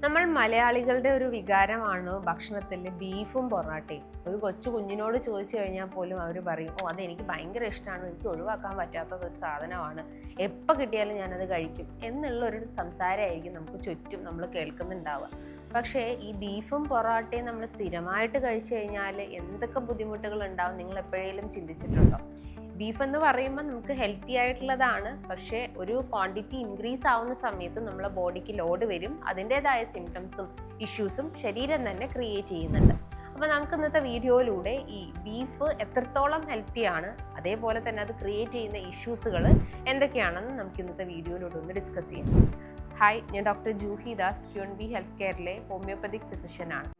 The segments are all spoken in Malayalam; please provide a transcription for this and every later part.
നമ്മൾ മലയാളികളുടെ ഒരു വികാരമാണ് ഭക്ഷണത്തിൽ ബീഫും പൊറാട്ടയും. ഒരു കൊച്ചു കുഞ്ഞിനോട് ചോദിച്ചു കഴിഞ്ഞാൽ പോലും അവർ പറയും, ഓ അതെനിക്ക് ഭയങ്കര ഇഷ്ടമാണ്, എനിക്ക് ഒഴിവാക്കാൻ പറ്റാത്ത ഒരു സാധനമാണ്, എപ്പോൾ കിട്ടിയാലും ഞാനത് കഴിക്കും എന്നുള്ളൊരു സംസാരമായിരിക്കും നമുക്ക് ചുറ്റും നമ്മൾ കേൾക്കുന്നുണ്ടാവുക. പക്ഷേ ഈ ബീഫും പൊറാട്ടയും നമ്മൾ സ്ഥിരമായിട്ട് കഴിച്ചു കഴിഞ്ഞാൽ എന്തൊക്കെ ബുദ്ധിമുട്ടുകൾ ഉണ്ടാവും നിങ്ങൾ എപ്പോഴേലും ചിന്തിച്ചിട്ടുണ്ടോ? ബീഫ് എന്ന് പറയുമ്പോൾ നമുക്ക് ഹെൽത്തി ആയിട്ടുള്ളതാണ്, പക്ഷേ ഒരു ക്വാണ്ടിറ്റി ഇൻക്രീസ് ആവുന്ന സമയത്ത് നമ്മളെ ബോഡിക്ക് ലോഡ് വരും, അതിൻ്റെതായ സിംറ്റംസും ഇഷ്യൂസും ശരീരം തന്നെ ക്രിയേറ്റ് ചെയ്യുന്നുണ്ട്. അപ്പോൾ നമുക്ക് ഇന്നത്തെ വീഡിയോയിലൂടെ ഈ ബീഫ് എത്രത്തോളം ഹെൽത്തിയാണ്, അതേപോലെ തന്നെ അത് ക്രിയേറ്റ് ചെയ്യുന്ന ഇഷ്യൂസുകൾ എന്തൊക്കെയാണെന്ന് നമുക്ക് ഇന്നത്തെ വീഡിയോയിലൂടെ ഒന്ന് ഡിസ്കസ് ചെയ്യാം. ഹായ്, ഞാൻ ഡോക്ടർ ജൂഹി ദാസ്, ക്യൂൻബി ഹെൽത്ത് കെയറിലെ ഹോമിയോപ്പതിക് ഫിസിഷ്യനാണ്.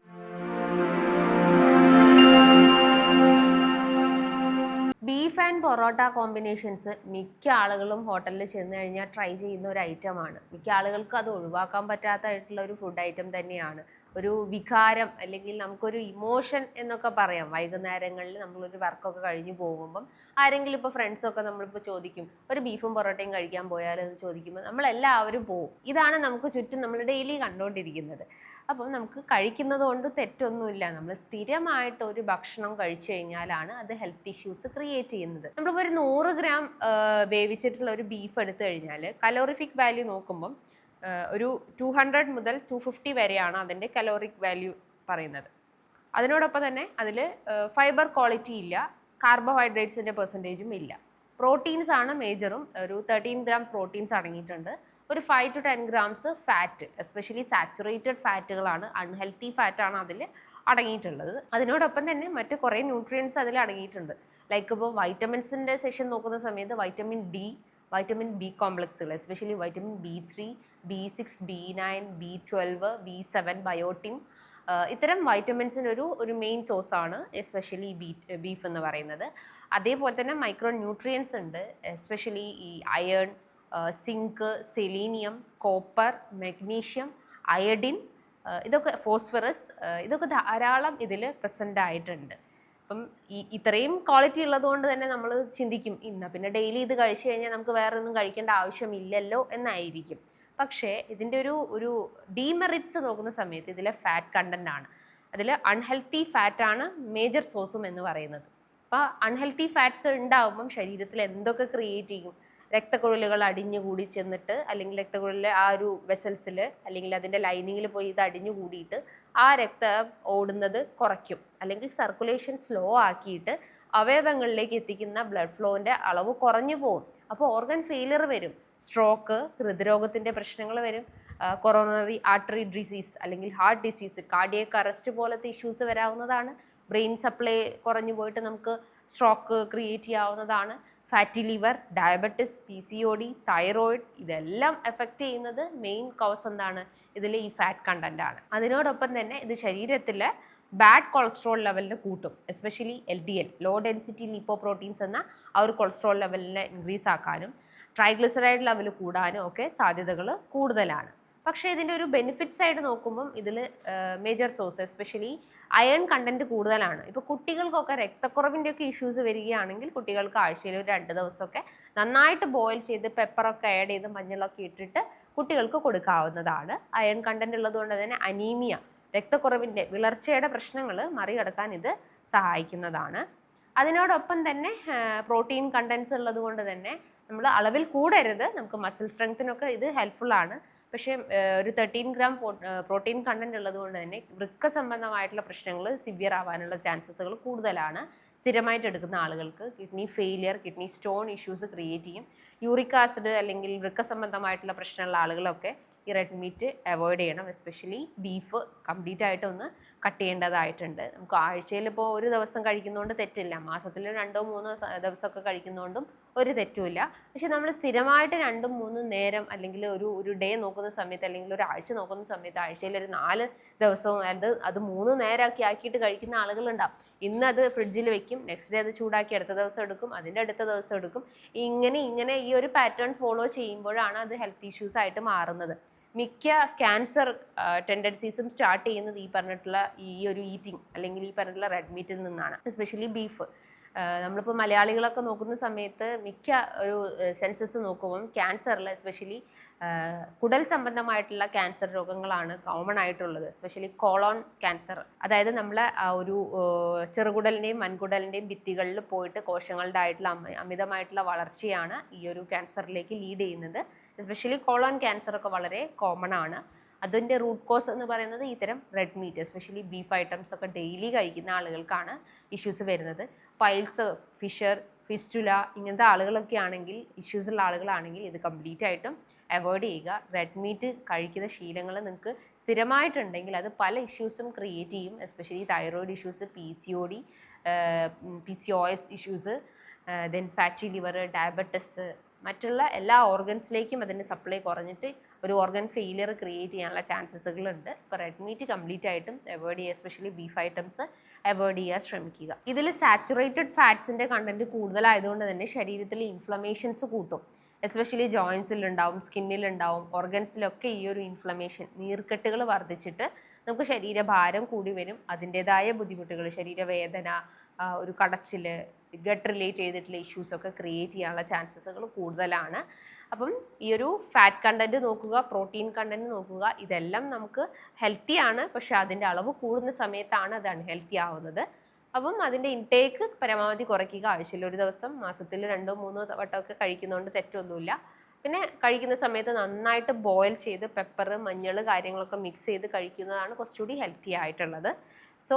ബീഫ് ആൻഡ് പൊറോട്ട കോമ്പിനേഷൻസ് മിക്ക ആളുകളും ഹോട്ടലിൽ ചെന്ന് കഴിഞ്ഞാൽ ട്രൈ ചെയ്യുന്ന ഒരു ഐറ്റമാണ്. മിക്ക ആളുകൾക്ക് അത് ഒഴിവാക്കാൻ പറ്റാത്തതായിട്ടുള്ള ഒരു ഫുഡ് ഐറ്റം തന്നെയാണ്. ഒരു വികാരം അല്ലെങ്കിൽ നമുക്കൊരു ഇമോഷൻ എന്നൊക്കെ പറയാം. വൈകുന്നേരങ്ങളിൽ നമ്മളൊരു വർക്കൊക്കെ കഴിഞ്ഞ് പോകുമ്പം ആരെങ്കിലും ഇപ്പോൾ ഫ്രണ്ട്സൊക്കെ നമ്മളിപ്പോൾ ചോദിക്കും, ഒരു ബീഫും പൊറോട്ടയും കഴിക്കാൻ പോയാലെന്ന് ചോദിക്കുമ്പോൾ നമ്മളെല്ലാവരും പോവും. ഇതാണ് നമുക്ക് ചുറ്റും നമ്മൾ ഡെയിലി കണ്ടുകൊണ്ടിരിക്കുന്നത്. അപ്പം നമുക്ക് കഴിക്കുന്നത് കൊണ്ട് തെറ്റൊന്നുമില്ല. നമ്മൾ സ്ഥിരമായിട്ട് ഒരു ഭക്ഷണം കഴിച്ചു കഴിഞ്ഞാലാണ് അത് ഹെൽത്ത് ഇഷ്യൂസ് ക്രിയേറ്റ് ചെയ്യുന്നത്. നമ്മളിപ്പോൾ ഒരു 100 ഗ്രാം വേവിച്ചിട്ടുള്ള ഒരു ബീഫ് എടുത്തു കഴിഞ്ഞാൽ കലോറിഫിക് വാല്യൂ നോക്കുമ്പം ഒരു 200 മുതൽ 250 വരെയാണ് അതിൻ്റെ കലോറിക് വാല്യൂ പറയുന്നത്. അതിനോടൊപ്പം തന്നെ അതിൽ ഫൈബർ ക്വാളിറ്റി ഇല്ല, കാർബോഹൈഡ്രേറ്റ്സിൻ്റെ പെർസെൻറ്റേജും ഇല്ല. പ്രോട്ടീൻസ് ആണ് മേജറും. ഒരു 13 ഗ്രാം പ്രോട്ടീൻസ് അടങ്ങിയിട്ടുണ്ട്. ഒരു 5 to 10 grams fat, especially saturated ഫാറ്റുകളാണ്, അൺഹെൽത്തി ഫാറ്റാണ് അതിൽ അടങ്ങിയിട്ടുള്ളത്. അതിനോടൊപ്പം തന്നെ മറ്റ് കുറേ ന്യൂട്രിയൻസ് അതിൽ അടങ്ങിയിട്ടുണ്ട്. ലൈക്ക് ഇപ്പോൾ വൈറ്റമിൻസിൻ്റെ സെഷൻ നോക്കുന്ന സമയത്ത് വൈറ്റമിൻ ഡി, വൈറ്റമിൻ ബി കോംപ്ലക്സുകൾ, especially vitamin B3, B6, B9, B12, B7, biotin, ഇത്തരം വൈറ്റമിൻസിൻ്റെ ഒരു മെയിൻ സോഴ്സാണ് എസ്പെഷ്യലി ബീഫ് എന്ന് പറയുന്നത്. അതേപോലെ തന്നെ മൈക്രോ ന്യൂട്രിയൻസ് ഉണ്ട്, എസ്പെഷ്യലി ഈ iron, zinc, selenium, copper, magnesium, iodine, ഇതൊക്കെ ഫോസ്ഫറസ്, ഇതൊക്കെ ധാരാളം ഇതിൽ പ്രസൻ്റ് ആയിട്ടുണ്ട്. അപ്പം ഇത്രയും ക്വാളിറ്റി ഉള്ളത് കൊണ്ട് തന്നെ നമ്മൾ ചിന്തിക്കും, പിന്നെ ഡെയിലി ഇത് കഴിച്ചു കഴിഞ്ഞാൽ നമുക്ക് വേറെ ഒന്നും കഴിക്കേണ്ട ആവശ്യമില്ലല്ലോ എന്നായിരിക്കും. പക്ഷേ ഇതിൻ്റെ ഒരു ഡീമെറിറ്റ്സ് നോക്കുന്ന സമയത്ത് ഇതിലെ ഫാറ്റ് കണ്ടൻ്റ് ആണ്. അതിൽ അൺഹെൽത്തി ഫാറ്റാണ് മേജർ സോഴ്സും എന്ന് പറയുന്നത്. അപ്പോൾ അൺഹെൽത്തി ഫാറ്റ്സ് ഉണ്ടാകുമ്പം ശരീരത്തിൽ എന്തൊക്കെ ക്രിയേറ്റ് ചെയ്യും? രക്തക്കുഴലുകൾ അടിഞ്ഞുകൂടി ചെന്നിട്ട്, അല്ലെങ്കിൽ രക്തക്കുഴലിലെ ആ ഒരു വെസൽസിൽ അല്ലെങ്കിൽ അതിൻ്റെ ലൈനിങ്ങിൽ പോയി ഇത് അടിഞ്ഞു കൂടിയിട്ട് ആ രക്തം ഓടുന്നത് കുറയ്ക്കും, അല്ലെങ്കിൽ സർക്കുലേഷൻ സ്ലോ ആക്കിയിട്ട് അവയവങ്ങളിലേക്ക് എത്തിക്കുന്ന ബ്ലഡ് ഫ്ലോൻ്റെ അളവ് കുറഞ്ഞു പോകും. അപ്പോൾ ഓർഗൻ ഫെയിലിയർ വരും, സ്ട്രോക്ക്, ഹൃദ്രോഗത്തിൻ്റെ പ്രശ്നങ്ങൾ വരും, കൊറോണറി ആർട്ടറി ഡിസീസ് അല്ലെങ്കിൽ ഹാർട്ട് ഡിസീസ്, കാർഡിയക് അറസ്റ്റ് പോലത്തെ ഇഷ്യൂസ് വരാവുന്നതാണ്. ബ്രെയിൻ സപ്ലൈ കുറഞ്ഞു പോയിട്ട് നമുക്ക് സ്ട്രോക്ക് ക്രിയേറ്റ് ചെയ്യാവുന്നതാണ്. Fatty liver, diabetes, PCOD, thyroid, ഇതെല്ലാം എഫക്റ്റ് ചെയ്യുന്നത് മെയിൻ കോസ് എന്താണ്? ഇതിൽ ഈ ഫാറ്റ് കണ്ടൻ്റ് ആണ്. അതിനോടൊപ്പം തന്നെ ഇത് ശരീരത്തിലെ ബാഡ് കൊളസ്ട്രോൾ ലെവലിന് കൂട്ടും, എസ്പെഷ്യലി LDL, ലോ ഡെൻസിറ്റി ലിപ്പോപ്രോട്ടീൻസ് എന്ന ആ ഒരു കൊളസ്ട്രോൾ ലെവലിനെ ഇൻക്രീസ് ആക്കാനും ട്രൈഗ്ലിസറൈഡ് ലെവൽ കൂടാനും ഒക്കെ സാധ്യതകൾ കൂടുതലാണ്. പക്ഷേ ഇതിൻ്റെ ഒരു ബെനിഫിറ്റ് സൈഡ് നോക്കുമ്പം ഇതിൽ major source especially iron content കൂടുതലാണ്. ഇപ്പോൾ കുട്ടികൾക്കൊക്കെ രക്തക്കുറവിൻ്റെയൊക്കെ ഇഷ്യൂസ് വരികയാണെങ്കിൽ കുട്ടികൾക്ക് ആഴ്ചയിൽ ഒരു 2 ദിവസമൊക്കെ നന്നായിട്ട് ബോയിൽ ചെയ്ത് പെപ്പറൊക്കെ ആഡ് ചെയ്ത് മഞ്ഞളൊക്കെ ഇട്ടിട്ട് കുട്ടികൾക്ക് കൊടുക്കാവുന്നതാണ്. അയൺ കണ്ടൻറ്റ് ഉള്ളതുകൊണ്ട് തന്നെ അനീമിയ, രക്തക്കുറവിൻ്റെ വിളർച്ചയുടെ പ്രശ്നങ്ങൾ മറികടക്കാൻ ഇത് സഹായിക്കുന്നതാണ്. അതിനോടൊപ്പം തന്നെ പ്രോട്ടീൻ കണ്ടൻസ് ഉള്ളത് കൊണ്ട് തന്നെ നമ്മൾ അളവിൽ കൂടരുത്, നമുക്ക് മസിൽ സ്ട്രെങ്ത്തിനൊക്കെ ഇത് ഹെൽപ്ഫുള്ളാണ്. പക്ഷേ ഒരു 13 ഗ്രാം പ്രോട്ടീൻ കണ്ടന്റ് ഉള്ളത് കൊണ്ട് തന്നെ വൃക്ക സംബന്ധമായിട്ടുള്ള പ്രശ്നങ്ങൾ സിവിയർ ആവാനുള്ള ചാൻസസുകൾ കൂടുതലാണ്. സ്ഥിരമായിട്ട് എടുക്കുന്ന ആളുകൾക്ക് kidney failure, kidney stone issues create ചെയ്യും. യൂറിക് ആസിഡ് അല്ലെങ്കിൽ വൃക്ക സംബന്ധമായിട്ടുള്ള പ്രശ്നമുള്ള ആളുകളൊക്കെ ഈ റെഡ് മീറ്റ് അവോയ്ഡ് ചെയ്യണം. എസ്പെഷ്യലി ബീഫ് കംപ്ലീറ്റ് ആയിട്ടൊന്ന് കട്ട് ചെയ്യേണ്ടതായിട്ടുണ്ട്. നമുക്ക് ആഴ്ചയിൽ ഇപ്പോൾ ഒരു ദിവസം കഴിക്കുന്നതുകൊണ്ട് തെറ്റില്ല, മാസത്തിൽ 2-3 ദിവസമൊക്കെ കഴിക്കുന്നതുകൊണ്ടും ഒരു തെറ്റുമില്ല. പക്ഷെ നമ്മൾ സ്ഥിരമായിട്ട് 2-3 നേരം അല്ലെങ്കിൽ ഒരു ഡേ നോക്കുന്ന സമയത്ത് അല്ലെങ്കിൽ ഒരു ആഴ്ച നോക്കുന്ന സമയത്ത് ആഴ്ചയിൽ ഒരു 4 ദിവസവും അത് 3 നേരമൊക്കെ ആക്കിയിട്ട് കഴിക്കുന്ന ആളുകളുണ്ടാവും. ഇന്ന് അത് ഫ്രിഡ്ജിൽ വെക്കും, നെക്സ്റ്റ് ഡേ അത് ചൂടാക്കി അടുത്ത ദിവസം എടുക്കും, അതിൻ്റെ അടുത്ത ദിവസം എടുക്കും. ഇങ്ങനെ ഈ ഒരു പാറ്റേൺ ഫോളോ ചെയ്യുമ്പോഴാണ് അത് ഹെൽത്ത് ഇഷ്യൂസ് ആയിട്ട് മാറുന്നത്. മിക്ക ക്യാൻസർ ടെൻഡൻസീസും സ്റ്റാർട്ട് ചെയ്യുന്നത് ഈ പറഞ്ഞിട്ടുള്ള ഈ ഒരു ഈറ്റിംഗ് അല്ലെങ്കിൽ ഈ പറഞ്ഞിട്ടുള്ള റെഡ് മീറ്റിൽ നിന്നാണ്, എസ്പെഷ്യലി ബീഫ്. നമ്മളിപ്പോൾ മലയാളികളൊക്കെ നോക്കുന്ന സമയത്ത് മിക്ക ഒരു സെൻസസ് നോക്കുമ്പം ക്യാൻസറിൽ എസ്പെഷ്യലി കുടൽ സംബന്ധമായിട്ടുള്ള ക്യാൻസർ രോഗങ്ങളാണ് കോമൺ ആയിട്ടുള്ളത്. എസ്പെഷ്യലി കോളോൺ ക്യാൻസർ, അതായത് നമ്മളെ ഒരു ചെറുകുടലിൻ്റെയും വൻകുടലിൻ്റെയും ഭിത്തികളിൽ പോയിട്ട് കോശങ്ങളുടെ ആയിട്ടുള്ള അമിതമായിട്ടുള്ള വളർച്ചയാണ് ഈ ഒരു ക്യാൻസറിലേക്ക് ലീഡ് ചെയ്യുന്നത്. എസ്പെഷ്യലി കോളോൺ ക്യാൻസർ ഒക്കെ വളരെ കോമൺ ആണ്. അതിൻ്റെ റൂട്ട് കോസ് എന്ന് പറയുന്നത് ഇത്തരം red meat, especially beef items ഒക്കെ ഡെയിലി കഴിക്കുന്ന ആളുകൾക്കാണ് ഇഷ്യൂസ് വരുന്നത്. പൈൽസ്, ഫിഷർ, ഫിസ്റ്റുല ഇങ്ങനത്തെ ആളുകളൊക്കെ ആണെങ്കിൽ, ഇഷ്യൂസ് ഉള്ള ആളുകളാണെങ്കിൽ ഇത് കംപ്ലീറ്റ് ആയിട്ടും അവോയ്ഡ് ചെയ്യുക. റെഡ് മീറ്റ് കഴിക്കുന്ന ശീലങ്ങൾ നിങ്ങൾക്ക് സ്ഥിരമായിട്ടുണ്ടെങ്കിൽ അത് പല ഇഷ്യൂസും ക്രിയേറ്റ് ചെയ്യും. Especially thyroid issues, PCOD, PCOS issues, then fatty liver, diabetes, മറ്റുള്ള എല്ലാ ഓർഗൻസിലേക്കും അതിൻ്റെ സപ്ലൈ കുറഞ്ഞിട്ട് ഒരു ഓർഗൻ ഫെയിലിയർ ക്രിയേറ്റ് ചെയ്യാനുള്ള ചാൻസസുകളുണ്ട്. ഇപ്പോൾ റെഡ് മീറ്റ് കംപ്ലീറ്റ് ആയിട്ടും അവോയ്ഡ് ചെയ്യുക, എസ്പെഷ്യലി ബീഫ് ഐറ്റംസ് അവോയ്ഡ് ചെയ്യാൻ ശ്രമിക്കുക. ഇതിൽ സാച്ചുറേറ്റഡ് ഫാറ്റ്സിൻ്റെ കണ്ടൻറ്റ് കൂടുതലായതുകൊണ്ട് തന്നെ ശരീരത്തിൽ ഇൻഫ്ലമേഷൻസ് കൂട്ടും. എസ്പെഷ്യലി ജോയിൻസിലുണ്ടാവും, സ്കിന്നിലുണ്ടാവും, ഓർഗൻസിലൊക്കെ ഈ ഒരു ഇൻഫ്ലമേഷൻ, നീർക്കെട്ടുകൾ വർദ്ധിച്ചിട്ട് നമുക്ക് ശരീരഭാരം കൂടി വരും. അതിൻ്റേതായ ബുദ്ധിമുട്ടുകൾ, ശരീരവേദന, ഒരു കടച്ചിൽ, ഗട്ട് റിലേറ്റ് ചെയ്തിട്ടുള്ള ഇഷ്യൂസൊക്കെ ക്രിയേറ്റ് ചെയ്യാനുള്ള ചാൻസസുകൾ കൂടുതലാണ്. അപ്പം ഈ ഒരു ഫാറ്റ് കണ്ടൻറ്റ് നോക്കുക, പ്രോട്ടീൻ കണ്ടൻറ്റ് നോക്കുക. ഇതെല്ലാം നമുക്ക് ഹെൽത്തിയാണ്, പക്ഷെ അതിൻ്റെ അളവ് കൂടുന്ന സമയത്താണ് അത് അൺഹെൽത്തി ആവുന്നത്. അപ്പം അതിൻ്റെ ഇൻടേക്ക് പരമാവധി കുറയ്ക്കുക. ആഴ്ചയിൽ ഒരു ദിവസം, മാസത്തിൽ 2-3 വട്ടമൊക്കെ കഴിക്കുന്നതുകൊണ്ട് തെറ്റൊന്നുമില്ല. പിന്നെ കഴിക്കുന്ന സമയത്ത് നന്നായിട്ട് ബോയിൽ ചെയ്ത് പെപ്പർ, മഞ്ഞൾ കാര്യങ്ങളൊക്കെ മിക്സ് ചെയ്ത് കഴിക്കുന്നതാണ് കുറച്ചുകൂടി ഹെൽത്തി ആയിട്ടുള്ളത്. സോ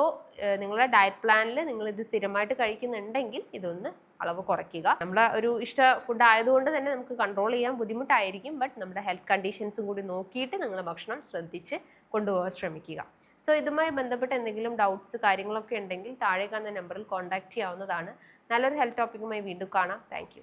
നിങ്ങളുടെ ഡയറ്റ് പ്ലാനിൽ നിങ്ങളിത് സ്ഥിരമായിട്ട് കഴിക്കുന്നുണ്ടെങ്കിൽ ഇതൊന്ന് അളവ് കുറയ്ക്കുക. നമ്മുടെ ഒരു ഇഷ്ട ഫുഡ് ആയതുകൊണ്ട് തന്നെ നമുക്ക് കൺട്രോൾ ചെയ്യാൻ ബുദ്ധിമുട്ടായിരിക്കും. ബട്ട് നമ്മുടെ ഹെൽത്ത് കണ്ടീഷൻസും കൂടി നോക്കിയിട്ട് നിങ്ങൾ ഭക്ഷണം ശ്രദ്ധിച്ച് കൊണ്ടുപോകാൻ ശ്രമിക്കുക. സോ ഇതുമായി ബന്ധപ്പെട്ട് എന്തെങ്കിലും ഡൗട്ട്സ് കാര്യങ്ങളൊക്കെ ഉണ്ടെങ്കിൽ താഴെ കാണുന്ന നമ്പറിൽ കോൺടാക്ട് ചെയ്യാവുന്നതാണ്. നല്ലൊരു ഹെൽത്ത് ടോപ്പിക്കുമായി വീണ്ടും കാണാം. താങ്ക്